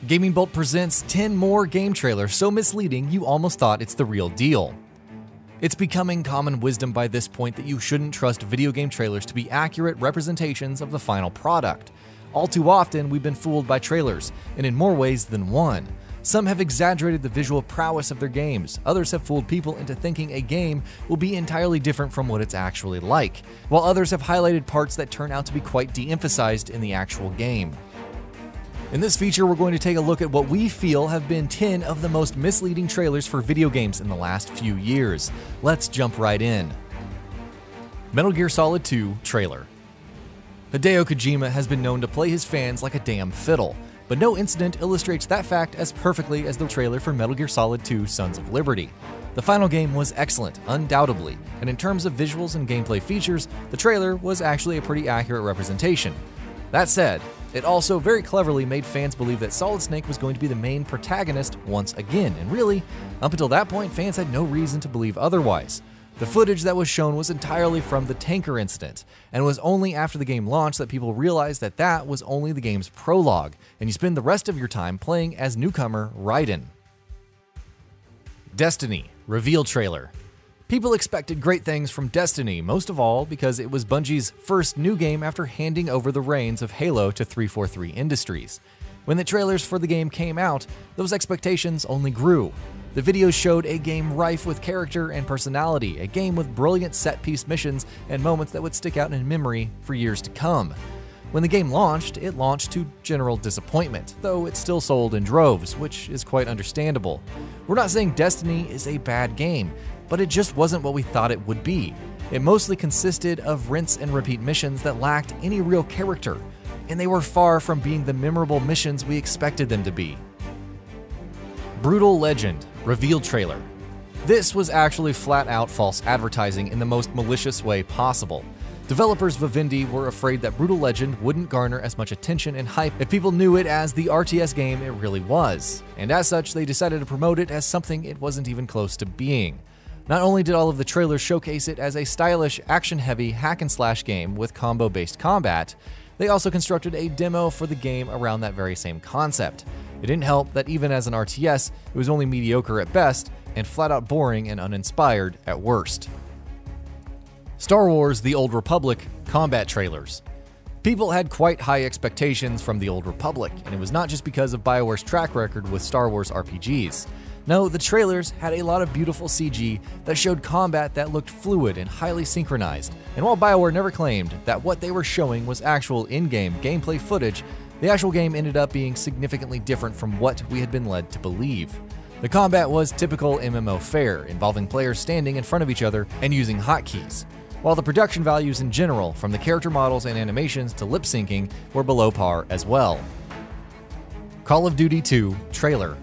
GamingBolt presents 10 more game trailers so misleading you almost thought it's the real deal. It's becoming common wisdom by this point that you shouldn't trust video game trailers to be accurate representations of the final product. All too often, we've been fooled by trailers, and in more ways than one. Some have exaggerated the visual prowess of their games, others have fooled people into thinking a game will be entirely different from what it's actually like, while others have highlighted parts that turn out to be quite de-emphasized in the actual game. In this feature, we're going to take a look at what we feel have been 10 of the most misleading trailers for video games in the last few years. Let's jump right in. Metal Gear Solid 2 trailer. Hideo Kojima has been known to play his fans like a damn fiddle, but no incident illustrates that fact as perfectly as the trailer for Metal Gear Solid 2 Sons of Liberty. The final game was excellent, undoubtedly, and in terms of visuals and gameplay features, the trailer was actually a pretty accurate representation. That said, it also very cleverly made fans believe that Solid Snake was going to be the main protagonist once again, and really, up until that point, fans had no reason to believe otherwise. The footage that was shown was entirely from the tanker incident, and it was only after the game launched that people realized that that was only the game's prologue, and you spend the rest of your time playing as newcomer Raiden. Destiny reveal trailer. People expected great things from Destiny, most of all because it was Bungie's first new game after handing over the reins of Halo to 343 Industries. When the trailers for the game came out, those expectations only grew. The videos showed a game rife with character and personality, a game with brilliant set-piece missions and moments that would stick out in memory for years to come. When the game launched, it launched to general disappointment, though it still sold in droves, which is quite understandable. We're not saying Destiny is a bad game, but it just wasn't what we thought it would be. It mostly consisted of rinse and repeat missions that lacked any real character, and they were far from being the memorable missions we expected them to be. Brutal Legend reveal trailer. This was actually flat-out false advertising in the most malicious way possible. Developers Vivendi were afraid that Brutal Legend wouldn't garner as much attention and hype if people knew it as the RTS game it really was, and as such they decided to promote it as something it wasn't even close to being. Not only did all of the trailers showcase it as a stylish, action-heavy hack-and-slash game with combo-based combat, they also constructed a demo for the game around that very same concept. It didn't help that even as an RTS, it was only mediocre at best and flat-out boring and uninspired at worst. Star Wars: The Old Republic combat trailers. People had quite high expectations from The Old Republic, and it was not just because of BioWare's track record with Star Wars RPGs. No, the trailers had a lot of beautiful CG that showed combat that looked fluid and highly synchronized, and while BioWare never claimed that what they were showing was actual in-game gameplay footage, the actual game ended up being significantly different from what we had been led to believe. The combat was typical MMO fare, involving players standing in front of each other and using hotkeys, while the production values in general, from the character models and animations to lip syncing, were below par as well. Call of Duty 2 trailer.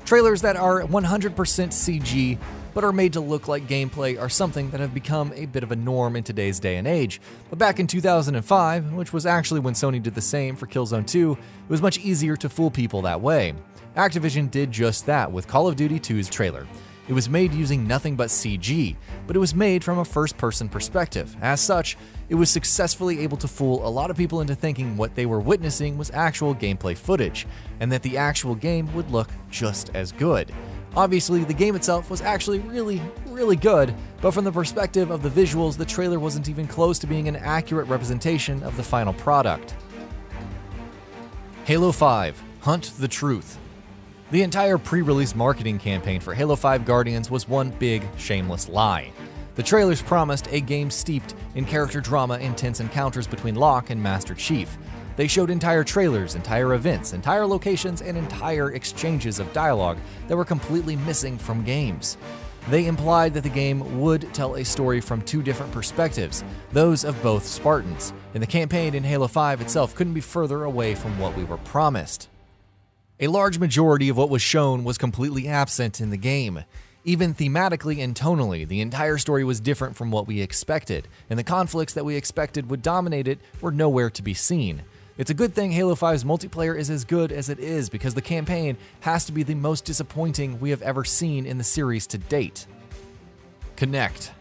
Trailers that are 100% CG but are made to look like gameplay are something that have become a bit of a norm in today's day and age. But back in 2005, which was actually when Sony did the same for Killzone 2, it was much easier to fool people that way. Activision did just that with Call of Duty 2's trailer. It was made using nothing but CG, but it was made from a first-person perspective. As such, it was successfully able to fool a lot of people into thinking what they were witnessing was actual gameplay footage, and that the actual game would look just as good. Obviously, the game itself was actually really good, but from the perspective of the visuals, the trailer wasn't even close to being an accurate representation of the final product. Halo 5: Hunt the Truth. The entire pre-release marketing campaign for Halo 5 Guardians was one big, shameless lie. The trailers promised a game steeped in character drama, intense encounters between Locke and Master Chief. They showed entire trailers, entire events, entire locations, and entire exchanges of dialogue that were completely missing from games. They implied that the game would tell a story from two different perspectives, those of both Spartans, and the campaign in Halo 5 itself couldn't be further away from what we were promised. A large majority of what was shown was completely absent in the game. Even thematically and tonally, the entire story was different from what we expected, and the conflicts that we expected would dominate it were nowhere to be seen. It's a good thing Halo 5's multiplayer is as good as it is, because the campaign has to be the most disappointing we have ever seen in the series to date. Connect.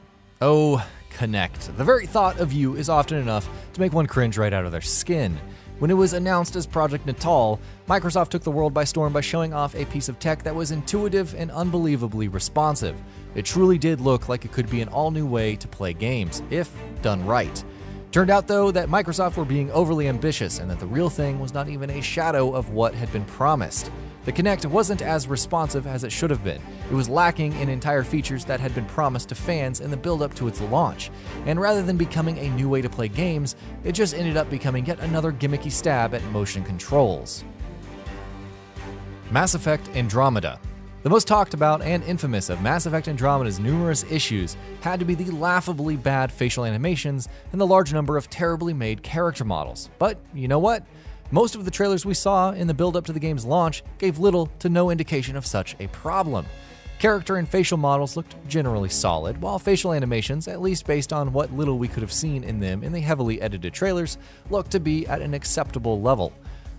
Oh, Connect. The very thought of you is often enough to make one cringe right out of their skin. When it was announced as Project Natal, Microsoft took the world by storm by showing off a piece of tech that was intuitive and unbelievably responsive. It truly did look like it could be an all-new way to play games, if done right. Turned out, though, that Microsoft were being overly ambitious and that the real thing was not even a shadow of what had been promised. The Kinect wasn't as responsive as it should have been. It was lacking in entire features that had been promised to fans in the build-up to its launch. And rather than becoming a new way to play games, it just ended up becoming yet another gimmicky stab at motion controls. Mass Effect Andromeda. The most talked about and infamous of Mass Effect Andromeda's numerous issues had to be the laughably bad facial animations and the large number of terribly made character models. But you know what? Most of the trailers we saw in the build-up to the game's launch gave little to no indication of such a problem. Character and facial models looked generally solid, while facial animations, at least based on what little we could have seen in them in the heavily edited trailers, looked to be at an acceptable level.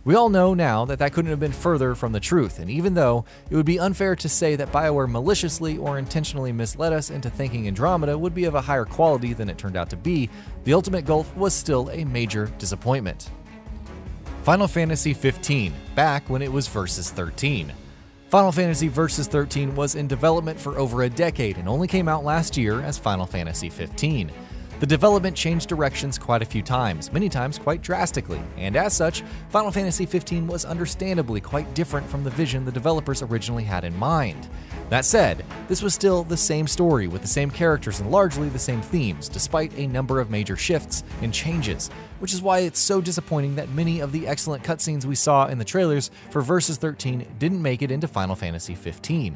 We all know now that that couldn't have been further from the truth, and even though it would be unfair to say that BioWare maliciously or intentionally misled us into thinking Andromeda would be of a higher quality than it turned out to be, the ultimate gulf was still a major disappointment. Final Fantasy XV, back when it was Versus 13. Final Fantasy Versus 13 was in development for over a decade and only came out last year as Final Fantasy XV. The development changed directions quite a few times, many times quite drastically, and as such, Final Fantasy XV was understandably quite different from the vision the developers originally had in mind. That said, this was still the same story with the same characters and largely the same themes, despite a number of major shifts and changes, which is why it's so disappointing that many of the excellent cutscenes we saw in the trailers for Versus 13 didn't make it into Final Fantasy XV.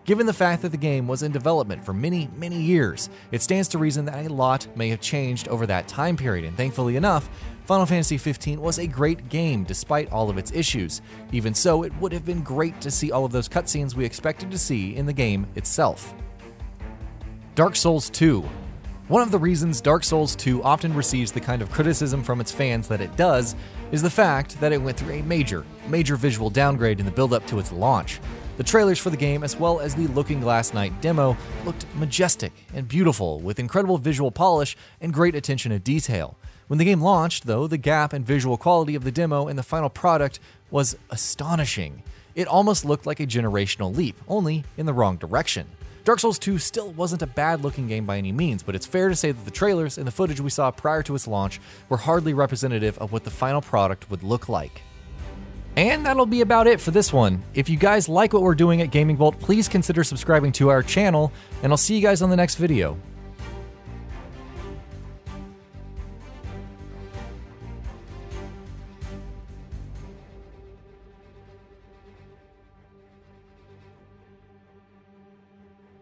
Given the fact that the game was in development for many years, it stands to reason that a lot may have changed over that time period, and thankfully enough, Final Fantasy XV was a great game despite all of its issues. Even so, it would have been great to see all of those cutscenes we expected to see in the game itself. Dark Souls 2. One of the reasons Dark Souls 2 often receives the kind of criticism from its fans that it does is the fact that it went through a major visual downgrade in the build-up to its launch. The trailers for the game, as well as the Looking Glass Night demo, looked majestic and beautiful, with incredible visual polish and great attention to detail. When the game launched, though, the gap in visual quality of the demo and the final product was astonishing. It almost looked like a generational leap, only in the wrong direction. Dark Souls 2 still wasn't a bad-looking game by any means, but it's fair to say that the trailers and the footage we saw prior to its launch were hardly representative of what the final product would look like. And that'll be about it for this one. If you guys like what we're doing at GamingBolt, please consider subscribing to our channel, and I'll see you guys on the next video.